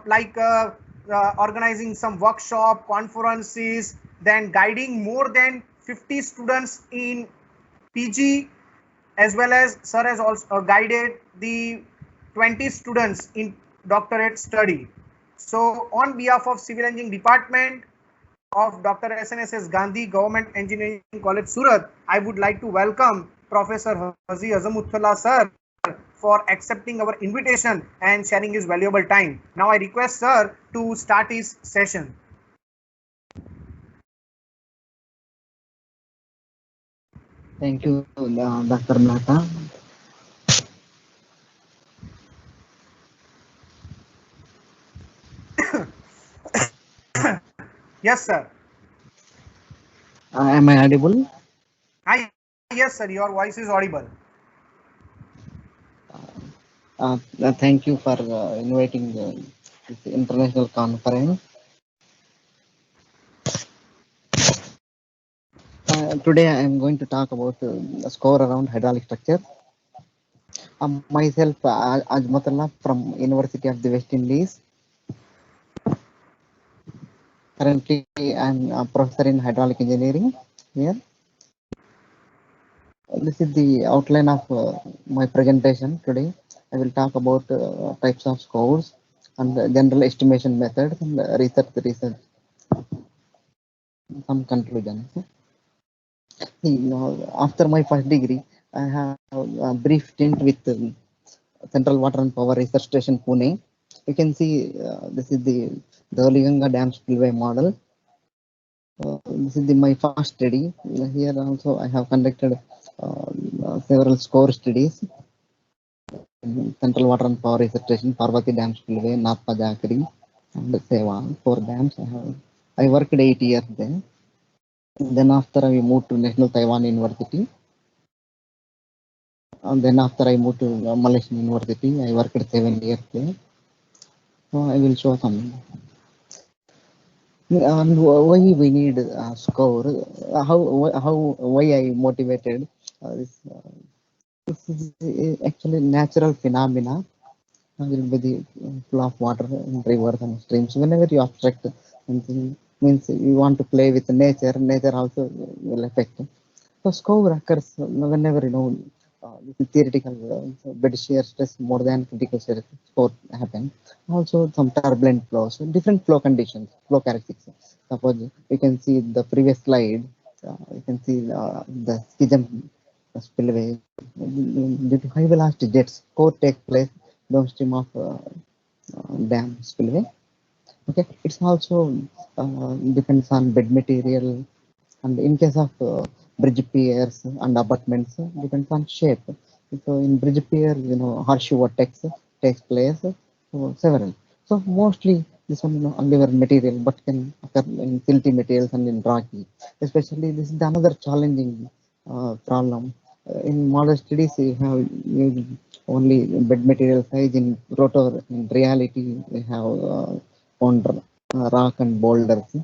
like organizing some workshop, conferences, then guiding more than 50 students in PG, as well as sir has also guided the 20 students in doctorate study. So on behalf of Civil Engineering Department of Dr. SNSS Gandhi Government Engineering College Surat, I would like to welcome Professor Hazi Azamathulla sir for accepting our invitation and sharing his valuable time. Now I request sir to start his session. Thank you, Dr. Mehta. Yes sir. Am I audible? Yes sir, your voice is audible. Thank you for inviting this international conference. Today I am going to talk about a score around hydraulic structure. Myself, Ajmatullah from University of the West Indies. Currently, I am a professor in hydraulic engineering here. This is the outline of my presentation today. I will talk about types of scores and general estimation methods and research, some conclusions. After my first degree, I have a brief stint with Central Water and Power Research Station, Pune. You can see this is the Ganga Dam spillway model. This is my first study. Here also I have conducted several score studies in Central Water and Power Research Station, Parvati Dam spillway, North Pajakari, and Seva. 4 dams. I worked 8 years there. Then after I moved to National Taiwan University. And then after I moved to Malaysian University, I worked 7 years there. So I will show some. And why we need Scour? Why I motivated this? This is actually natural phenomena. Will be the flow of water in rivers and streams. Whenever you obstruct something, means you want to play with nature. Nature also will affect. So scour occurs whenever this is theoretical bed shear stress more than critical shear score happen. Also some turbulent flows, different flow conditions, flow characteristics. Suppose you can see the previous slide, you can see the schism spillway due to high velocity jets. Core take place downstream of dam spillway. Okay, it's also depends on bed material, and in case of bridge piers and abutments, depends on shape. So in bridge pier, horseshoe vortex takes place. So several. So mostly this one unliver material, but can occur in silty materials and in rocky. Especially this is another challenging problem. In modern studies, we have used only bed material size. In rotor, in reality, we have found rock and boulders.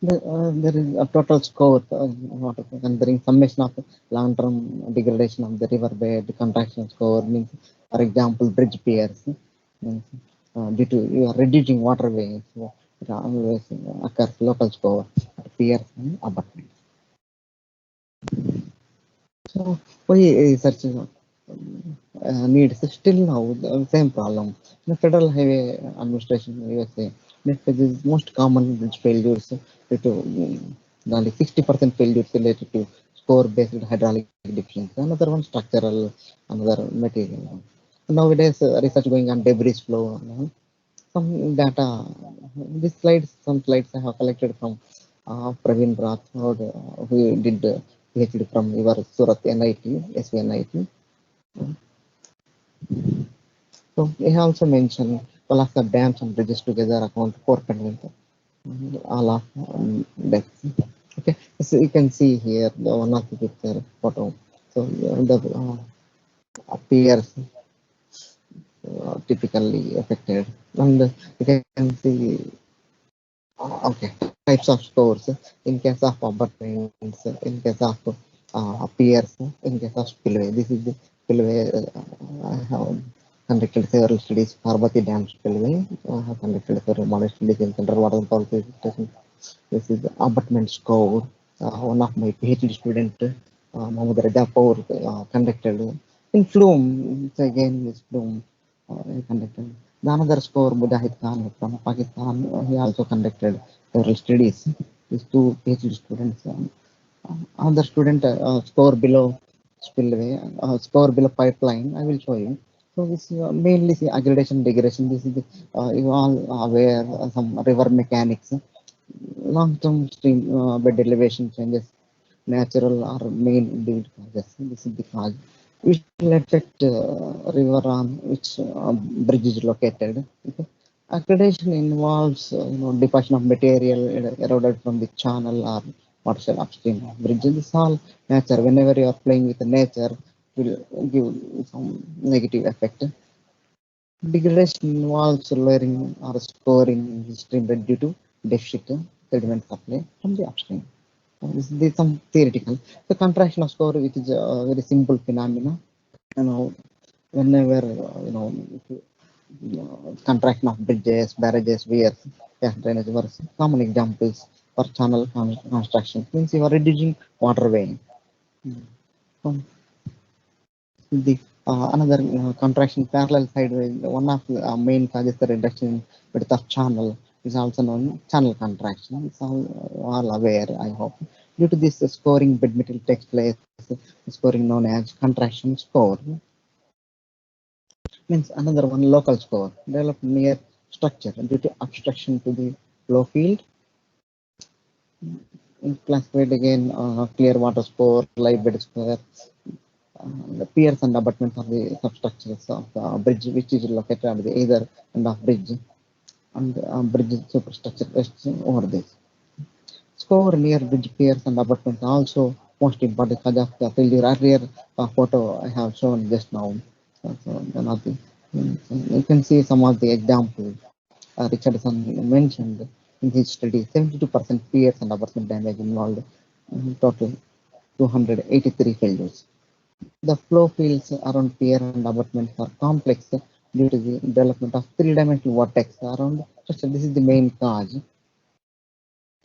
There is a total score considering summation of long-term degradation of the riverbed, contraction score means, for example, bridge piers means due to you are reducing waterways, so it always occurs local score at piers and abutments. So why research needs still now the same problem. The Federal Highway Administration USA, this is most common bridge failures due to nearly 60% failures related to score-based hydraulic deficiency. Another one structural, another material. Nowadays, research going on debris flow. Some data. Some slides I have collected from Praveen Rathod, who did PhD from your Surat NIT, SVNIT. So he also mentioned all of the dams and bridges together account for all of deaths. Okay, so you can see here the one of the picture photo. So the appears typically affected, and you can see okay types of scores in case of abutments, in case of piers, in case of spillway. This is the spillway I have conducted several studies. Parbati Dam spillway. Have conducted several model studies in central water policy station. This is abutment score. One of my PhD student, Mohammad Raja Kaur, conducted in Flume. It's again this Flume conducted. The another score, Mujahid Khan from Pakistan, he also conducted several studies. These two PhD students. Another student score below spillway, score below pipeline. I will show you. So this is mainly the aggregation, degradation. This is the, you all aware some river mechanics, long-term stream bed elevation changes, natural or main indeed causes. This is the cause. Which will affect river on which bridge is located. Okay. Accreditation involves deposition of material eroded from the channel or watershed upstream of bridge. This is all nature. Whenever you are playing with the nature, will give some negative effect. Degradation involves lowering or scoring the stream bed due to deficit sediment supply from the upstream. This is some theoretical. The contraction of score, which is a very simple phenomena. Whenever contraction of bridges, barrages, weirs, drainage works. Common examples for channel construction means you are reducing waterway. The another contraction parallel sideways. One of the main causes the reduction in width of channel is also known channel contraction. It's all aware, I hope. Due to this, scoring bed material takes place. Scoring known as contraction score. Means another one local score developed near structure due to obstruction to the flow field. Classified again clear water score, live bed score, the piers and abutments of the substructures of the bridge, which is located at the either end of bridge, and bridge superstructure rests over this. Score near bridge piers and abutments also most important because of the failure earlier photo I have shown just now. So you can see some of the examples Richardson mentioned in his study. 72% piers and abutment damage involved, total 283 failures. The flow fields around pier and abutments are complex due to the development of three-dimensional vortex around structure. This is the main cause.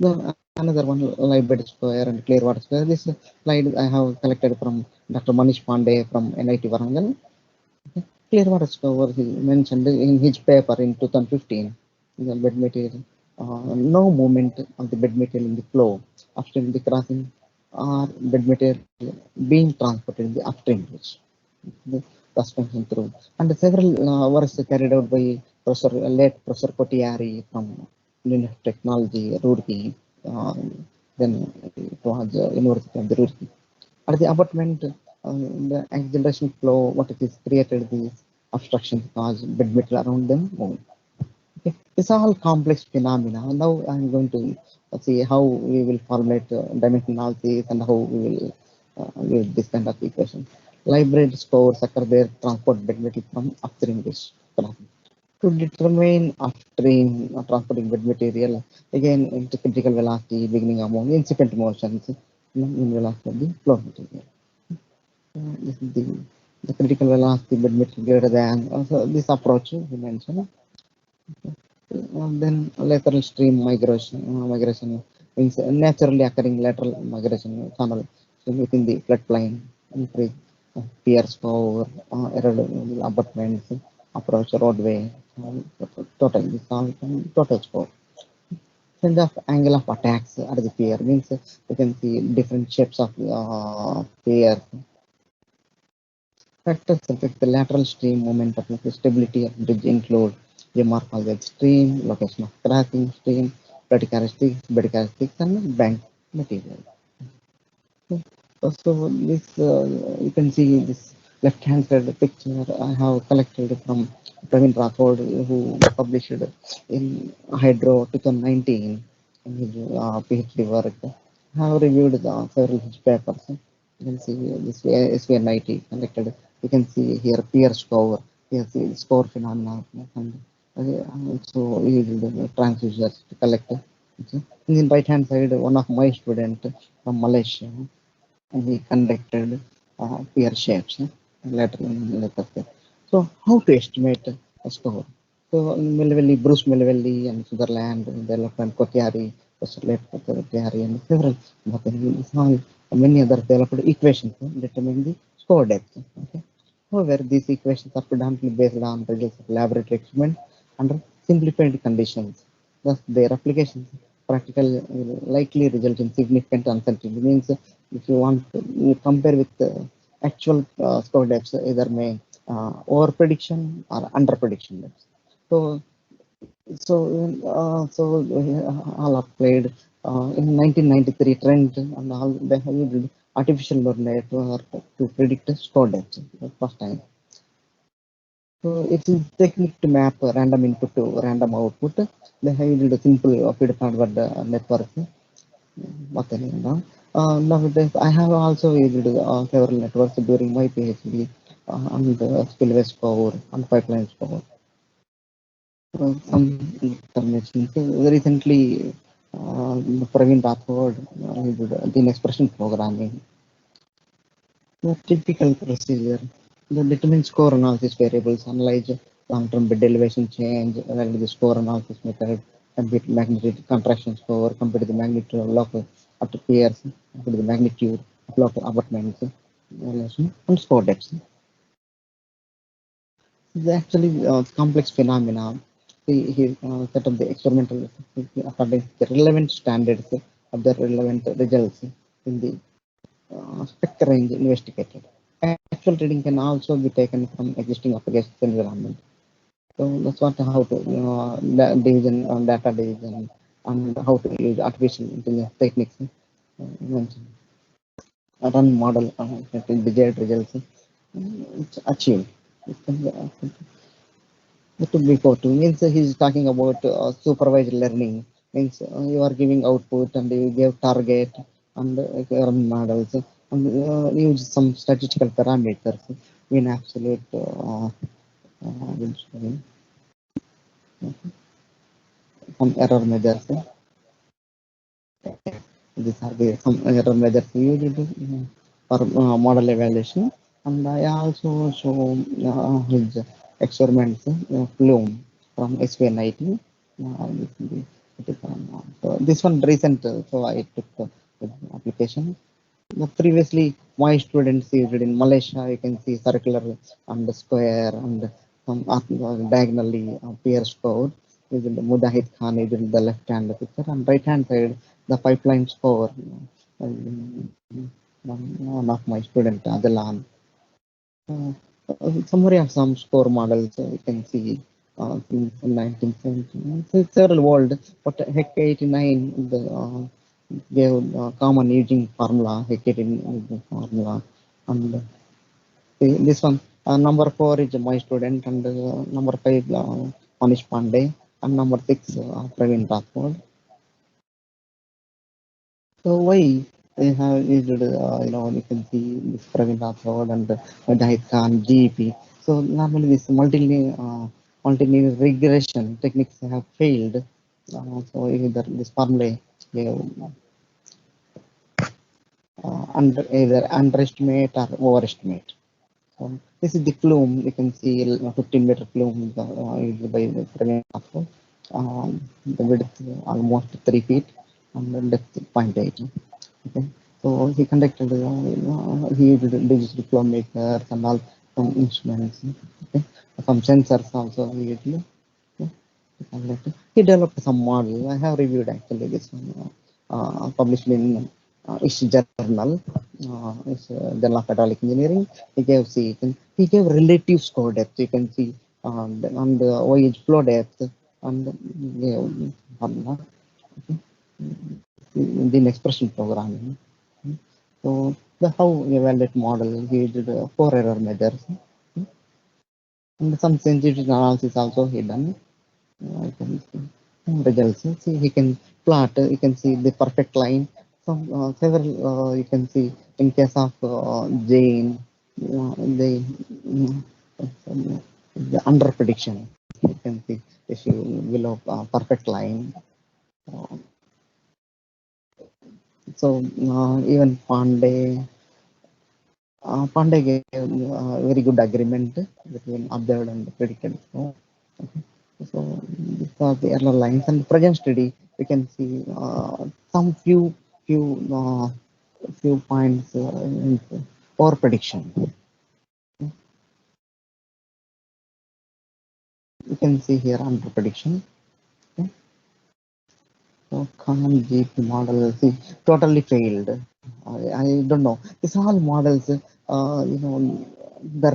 Then another one, live bed square and clear water square. This slide I have collected from Dr. Manish Pandey from NIT Warangal. Clear water square he mentioned in his paper in 2015. The bed material, no movement of the bed material in the flow upstream the crossing or bed material being transported in the upstream bridge. The suspension through and several works carried out by late Professor Kotiari from University of Technology, Roorkee. Then it was University of the Roorkee. At the abutment, the acceleration flow, what it is created these obstructions cause bed material around them move. Okay. It's all complex phenomena. Now I'm going to see how we will formulate dimension analysis and how we will use this kind of equation. Library scores occur there, transport bed material from upstream dish. To determine upstream transporting bed material, again into critical velocity, beginning amount, incipient motions, in velocity of the flow material. This is the critical velocity bed material greater than this approach we mentioned. Then lateral stream migration means naturally occurring lateral migration channel within the floodplain, increase pier score, eroded abutments, approach roadway, total this all total score. Change of angle of attacks at the pier means you can see different shapes of pier. Factors affect the lateral stream movement of the stability of bridge include the morphology of stream, location of cracking stream, bed characteristics, and bank material. So this you can see this left-hand side picture I have collected from Praveen Rathod, who published in Hydro 2019 in his PhD work. I have reviewed several his papers. You can see this SVNIT conducted. You can see here peer score. Here see score phenomena and also used transducers to collect. Okay. In the right hand side, one of my student from Malaysia, and he conducted peer shapes later. So how to estimate a score? So Bruce Melville and Sutherland, developed Kotiari, Kotiari, and several many other developed equations to determine the score depth. Okay. However, these equations are predominantly based on results of laboratory experiments under simplified conditions. Thus, their applications practical likely result in significant uncertainty. Means if you want to compare with actual score depths, either may over prediction or under prediction depths. So all applied in 1993 trend and all they have used artificial neural network to predict score depths the first time. So it is technique to map random input to random output. They have used a simple feed forward network. Nowadays, I have also used several networks during my PhD and spillway score and pipeline score. Some information. So recently, Praveen Rathod did the expression programming. The typical procedure. The determine score analysis variables, analyze long-term bit elevation change, analyze the score analysis method, compute magnitude contraction score, compute the magnitude of local up to peers, compute the magnitude of local abutments, and score depths. It's actually complex phenomena. He set up the experimental according to the relevant standards of the relevant results in the spectral range investigated. Actual reading can also be taken from existing applications environment. So that's what how to division data division and how to use artificial intelligence techniques. Mentioned. Run model desired results. It's achieved. To before to means he's talking about supervised learning means you are giving output and you give target and run models and use some statistical parameters in absolute some error measures. These are the some error measures used for model evaluation. And I also show his experiments Flume from SVN19. So this one recent, so I took the application. Previously, my students used it in Malaysia. You can see circular and square and some diagonally pierced code. Using the Mujahid Khan using the left hand picture and right hand side the pipeline score. One of my student Adilan. Summary of some score models you can see in 1970. So several world, but HEC 89 the gave common using formula, HEC 89 formula, and this one number 4 is my student, and number 5 Manish Pandey, and number 6 Praveen Rathod. So why they have used you can see this Praveen Rathod and Jahid Khan GEP. So normally this multilinear regression techniques have failed. So either this formula under either underestimate or overestimate. So this is the plume. You can see 15-meter plume used by the Praveen Rathod. The width almost 3 feet and the depth 0.8. Okay. So he conducted, he used digital flow makers and all some instruments, okay. Some sensors also he used. Okay. He developed some model. I have reviewed actually this one, published in ISH journal, Journal of Hydraulic Engineering. He gave he gave relative score depth. You can see on the voyage flow depth and the expression programming. So the how evaluate model used 4 error measures and some sensitivity analysis also hidden. I can see results. See he can plot. You can see the perfect line. Some several you can see in case of Jane the under prediction. You can see if you below perfect line. Uh, so even Pandey Pandey gave very good agreement between observed and predicted. So, okay. So these are the error lines. And present study, we can see some uh, few points for prediction. You can see here under prediction. Okay. So common GP model, see, totally failed. I don't know. These all models, the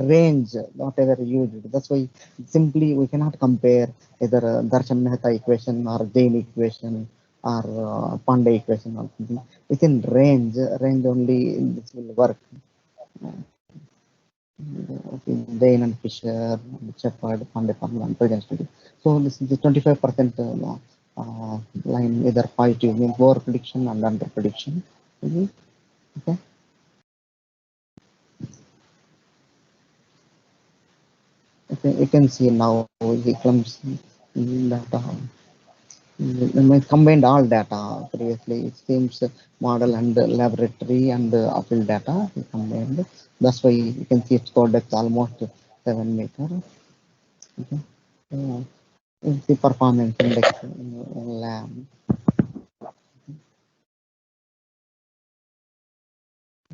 range, whatever used. That's why simply we cannot compare either Darshan Mehta equation or Jain equation or Pandey equation or something. Within range only this will work. Okay, Jain and Fisher, Shepard, Pandey, and present study. So this is the 25% line, either positive means over prediction and under prediction. Okay. Okay, you can see now the clumps data. We combined all data previously. It seems model and laboratory and field data we combined. That's why you can see its code depth almost 7 meter. Okay. It's the performance index in lab.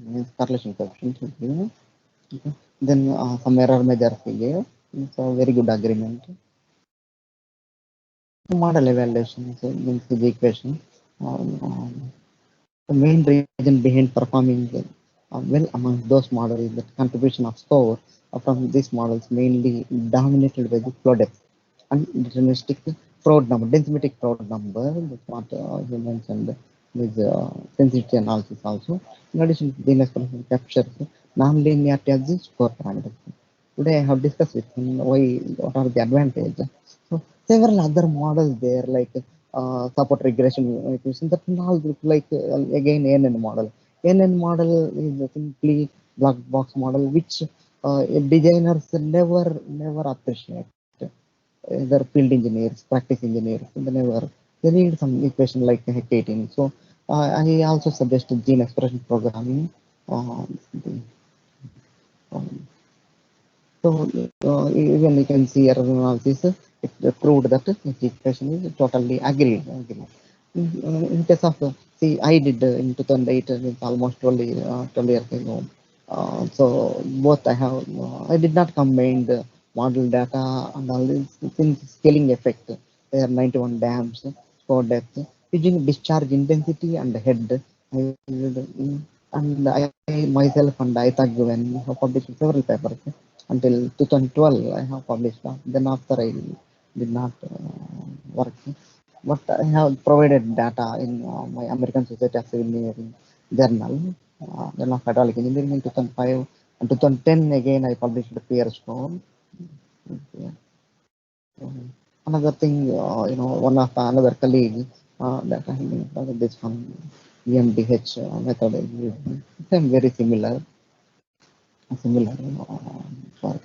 Means correlation coefficient. Okay. Then some error measures we gave. So very good agreement. Model evaluation means the equation. Um, The main reason behind performing well among those models is the contribution of Scour from these models mainly dominated by the flow depth and deterministic fraud number, density fraud number. That's what you mentioned. With sensitivity analysis also. In addition, the expression captures non-linearity as the score parameter. Today I have discussed with him why, what are the advantages. So several other models there like support regression equation that will all look like again NN model. NN model is simply black box model which designers never appreciate. Either field engineers, practice engineers, they never they need some equation like Hectating. So I also suggest gene expression programming. Uh, the- um, so even you can see error analysis, it proved that the equation is totally agreed. In case of, see, I did in 2008, it's almost 12 years ago. So both I have, I did not combine the model data and all this since scaling effect. There are 91 dams, score depth, using discharge intensity and head. I did, and I myself and I thought when have published several papers until 2012 I have published. Then after I did not work, but I have provided data in my American Society of Civil Engineering journal, Journal of Hydraulic Engineering in 2005, and 2010 again I published the peer score. Yeah. Another thing, one of another colleague that I have this one EMDH method is same very similar work.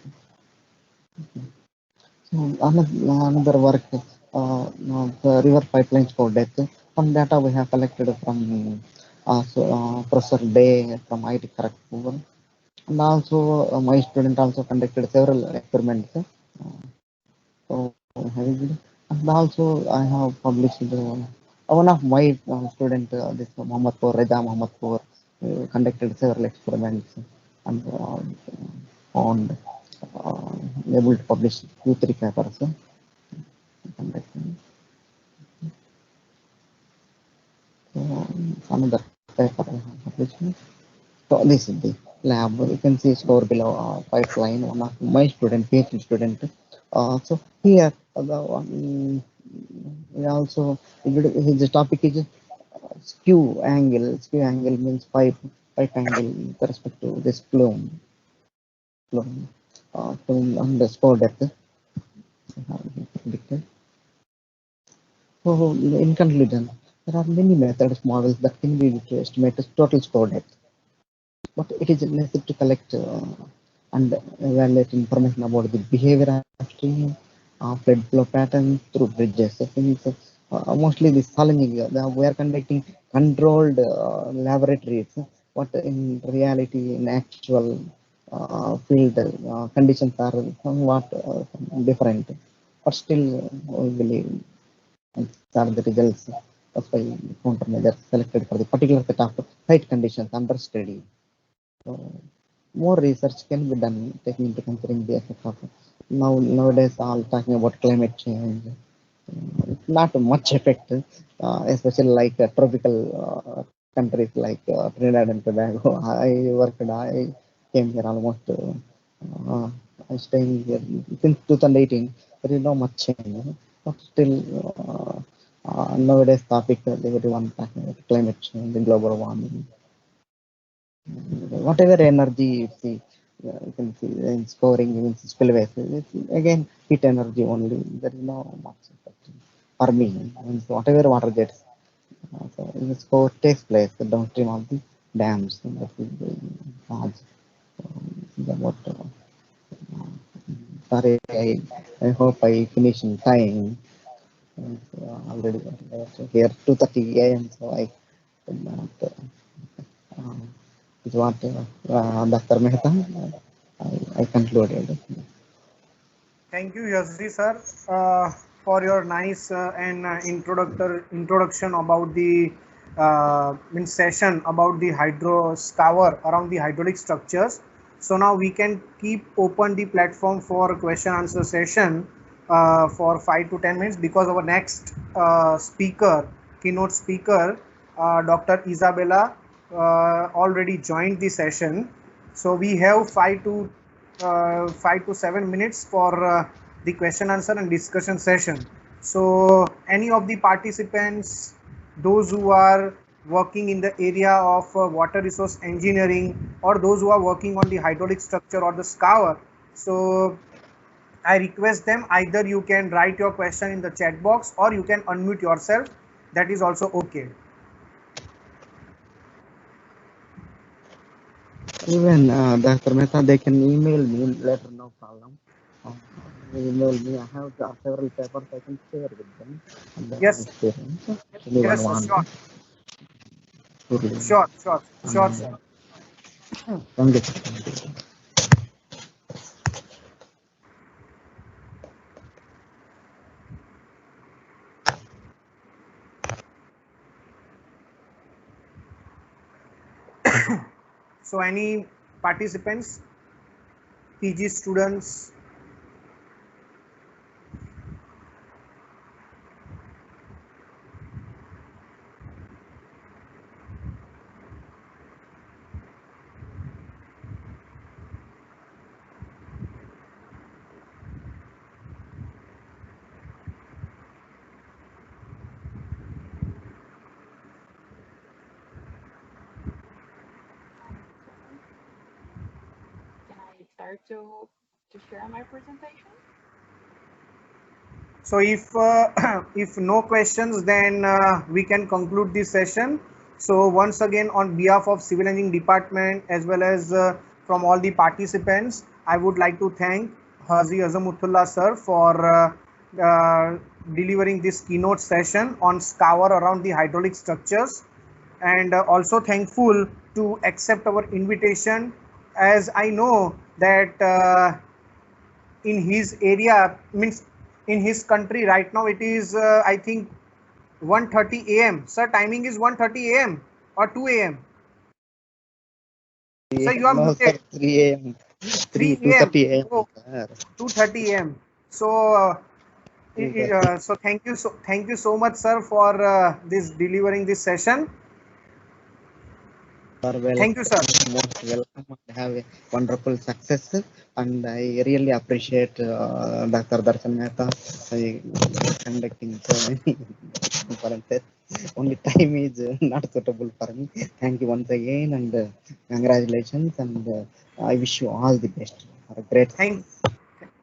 So another work, the river pipelines for depth. Some data we have collected from Professor Day from IT Kharagpur, and also my student also conducted several experiments. So and also I have published one of my student, this Muhammad Kaur, Reza Muhammad Kaur, conducted several experiments and found uh, able to publish 2 3 papers. Conducting. So another paper I have published. So this is the lab. You can see score below pipeline. One of my student, PhD student. So here the one we also his topic is skew angle. Skew angle means pipe angle with respect to this plume underscore depth. Predicted. So in conclusion, there are many methods models that can be used to estimate the total score depth, but it is necessary to collect and evaluate information about the behavior of stream, flood flow patterns through bridges. So since mostly this challenging, we are conducting controlled laboratories. what in reality in actual field conditions are somewhat different, but still we believe these are the results. That's why countermeasures selected for the particular set of site conditions under study. So more research can be done taking into considering the effect of nowadays all talking about climate change. It's not much effect, especially like tropical countries like Trinidad and Tobago. I came here almost. I'm staying here since 2018. There is no much change, but still nowadays topic everyone talking about climate change, global warming, whatever energy you see, you can see in scoring, even spillways, it's again heat energy only. There is no much effect for me. Means whatever water gets, so the score takes place downstream of the dams. And that is the large. What, sorry, I hope I finish in time. Already here 2:30 a.m. So I could not. Uh, is what Dr. Mehta, I concluded. Thank you, Yazdi sir, for your nice and introduction about the session about the hydro scour around the hydraulic structures. So now we can keep open the platform for question answer session for 5 to 10 minutes, because our next speaker, keynote speaker, Dr. Isabella, already joined the session. So we have 5 to 7 minutes for the question answer and discussion session. So any of the participants, those who are working in the area of water resource engineering, or those who are working on the hydraulic structure or the scour, so I request them, either you can write your question in the chat box or you can unmute yourself. That is also okay. Even Dr. Mehta, they can email me later, no problem. Email me. I have several papers I can share with them. And Yes, anyone yes, want sure, surely. sure, sure, sure, And, sir. thank you. So any participants, PG students? Can I start to share my presentation? So if if no questions, then we can conclude this session. So once again, on behalf of Civil Engineering Department as well as from all the participants, I would like to thank Hazi Azamathulla sir for delivering this keynote session on scour around the hydraulic structures, and also thankful to accept our invitation, as I know that in his area, means in his country right now, it is I think 1:30 a.m. Sir, timing is 1:30 a.m. or 2 a.m. Sir, you are No, sir, muted. 3 a.m. 3 a.m. 2:30 a.m. Oh, Sir. 2:30 a.m. So so thank you so much, sir, for this delivering this session. You are Thank you, sir. most welcome, and have a wonderful success. And I really appreciate Dr. Darshan Mehta conducting so many conferences. Only time is not suitable for me. Thank you once again, and congratulations, and I wish you all the best for a great Thank success.